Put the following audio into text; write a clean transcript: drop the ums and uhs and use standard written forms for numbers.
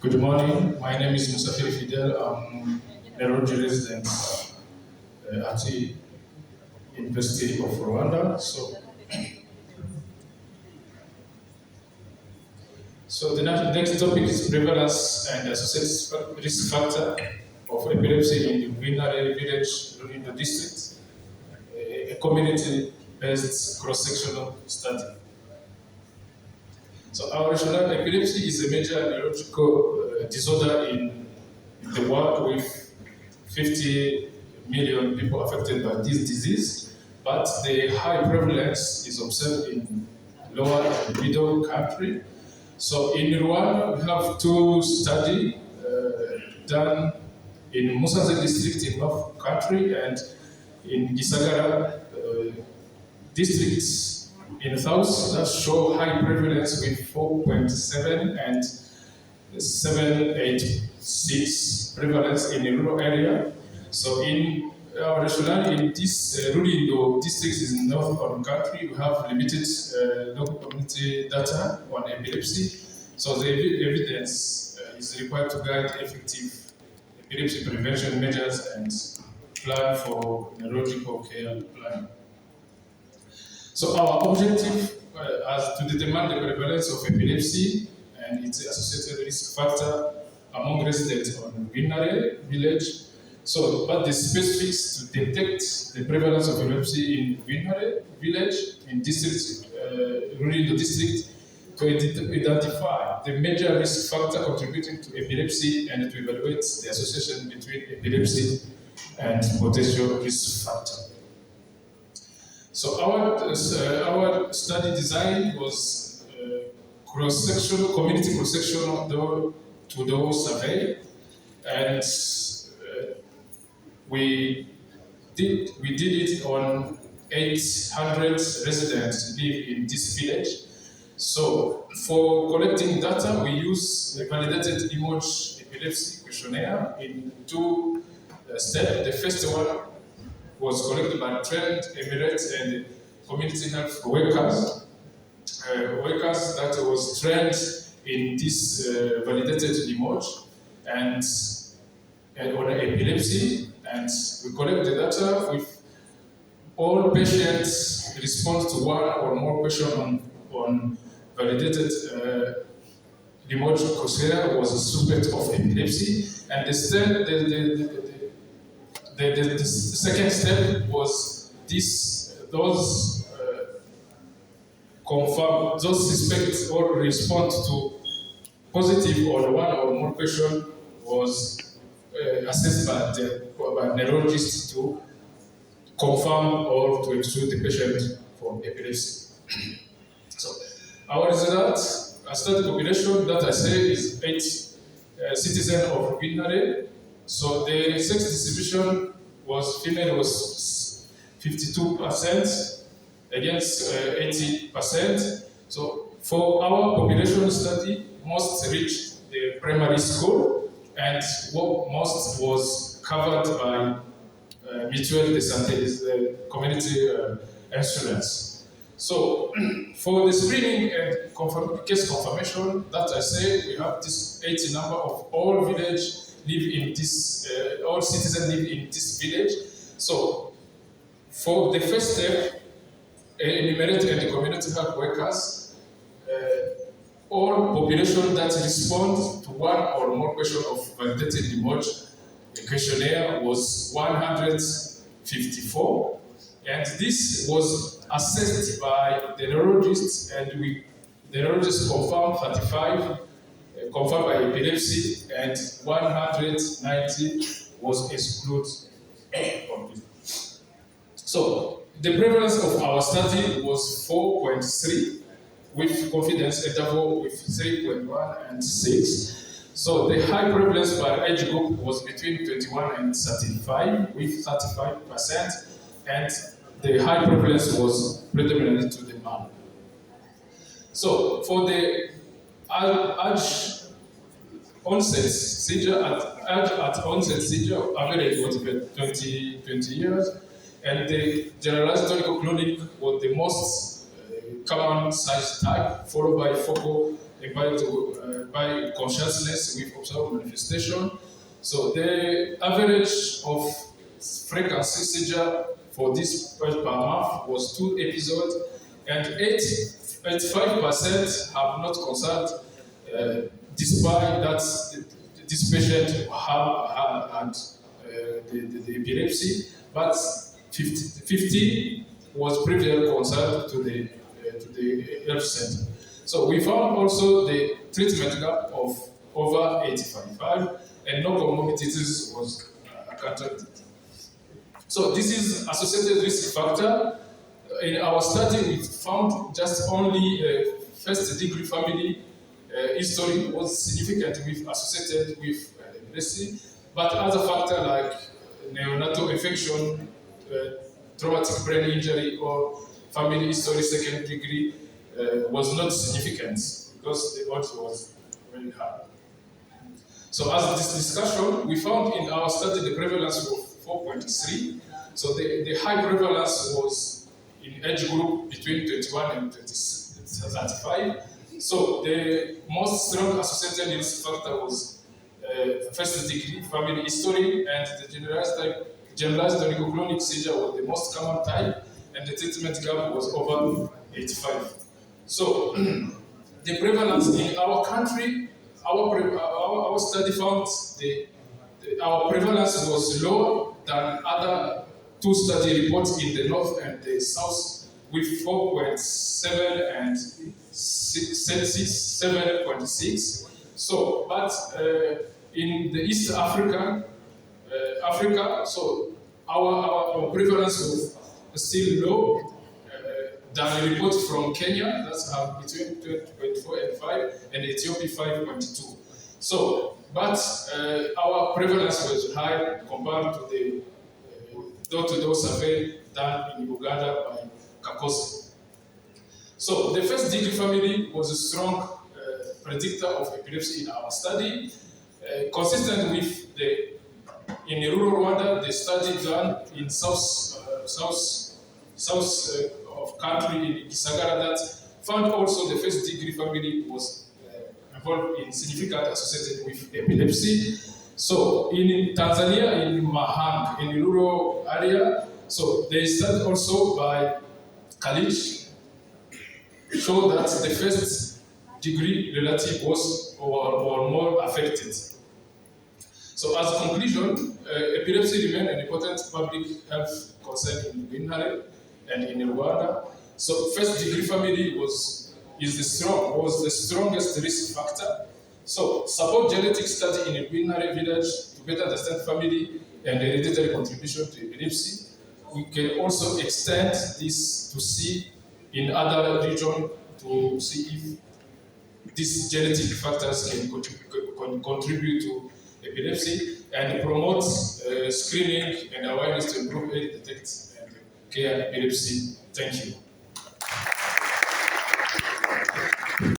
Good morning. My name is Musafiri Fidel. I'm a Nairobi resident at the University of Rwanda. So the next topic is prevalence and associated risk factor of epilepsy in the Vinare village in the district, a community-based cross-sectional study. So our rational epilepsy is a major neurological disorder in the world with 50 million people affected by this disease, but the high prevalence is observed in lower and middle country. So in Rwanda, we have two studies done in Musanze district in North country and in Gisagara districts in the south that show high prevalence with 4.7 and 7.86 prevalence in the rural area. So in our rationale in this rural districts in North of the country, we have limited local community data on epilepsy. So the evidence is required to guide effective epilepsy prevention measures and plan for neurological care planning. So our objective is to determine the prevalence of epilepsy and its associated risk factor among residents on Vinare village. So, but the specifics to detect the prevalence of epilepsy in Vinare village in district, rural district, to identify the major risk factor contributing to epilepsy and to evaluate the association between epilepsy and potential risk factor. So our study design was cross-sectional, community cross-sectional door-to-door survey, and we did it on 800 residents live in this village. So for collecting data, we use a validated image epilepsy questionnaire in two steps. The first one was collected by trained Emirates and community health workers. Workers that was trained in this validated image and on epilepsy, and we collect the data with all patients respond to one or more questions on validated image questionnaire was a suspect of epilepsy, and the second step was those suspects all respond to positive on one or more question was assessed by neurologists to confirm or to exclude the patient from epilepsy. So our result, a study population that I say is 8 citizens of Vinare. So the sex distribution was female was 52% against 80%. So for our population study, most reached the primary school, and most was covered by mutual de santé, community insurance. So for the screening and case confirmation that I say, we have this 80 number of all village live in this, all citizens live in this village. So for the first step, enumerate and the community health workers, all population that respond to one or more question of validated image questionnaire was 154, and this was assessed by the neurologists, and the neurologists confirmed 35 confirmed by epilepsy, and 190 was excluded. So the prevalence of our study was 4.3, with confidence interval with 3.1 and 6. So the high prevalence by age group was between 21 and 35, with 35%, and the high prevalence was predominantly to the man. So for the age onset seizure, at onset seizure, average was 20 years, and the generalized tonic-clonic was the most common size type, followed by focal epileptic by consciousness with observed manifestation. So the average of frequency seizure for this per month was 2 episodes, and 85% have not consulted, despite that this patient had the epilepsy, but 50 was previously consulted to the health center. So we found also the treatment gap of over 85, and no comorbidities was accounted. So this is associated risk factor. In our study, we found just only first degree family history was significant with associated with epilepsy, but other factors like neonatal infection, traumatic brain injury, or family history second degree was not significant because the odds was very high. So as this discussion, we found in our study the prevalence of 4.3. So the high prevalence was in age group between 21 and 35. So the most strong associated risk factor was first degree family history, and the generalized tonic-clonic seizure was the most common type, and the treatment gap was over 85. So the prevalence in our country, our study found our prevalence was lower than other 2 study reports in the north and the south, with 4.7 and 7.6. So, but in the East Africa, so our prevalence was still low than a report from Kenya, that's between 2.4 and 5, and Ethiopia 5.2. So, but our prevalence was high compared to the door-to-door survey done in Uganda by Kakosi. So the first degree family was a strong predictor of epilepsy in our study, consistent with in rural Rwanda, the study done in south of country in Gisagara that found also the first degree family was involved in significant associated with epilepsy. So in Tanzania, in Mahang, in rural area, so they studied also by Kalich, show that the first degree relative was or more affected. So as a conclusion, epilepsy remained an important public health concern in MENA and in Rwanda. So first degree family was the strongest risk factor. So support genetic study in MENA village to better understand family and hereditary contribution to epilepsy. We can also extend this to see in other regions to see if these genetic factors can contribute to epilepsy, and promote screening and awareness to improve early detect and care epilepsy. Thank you.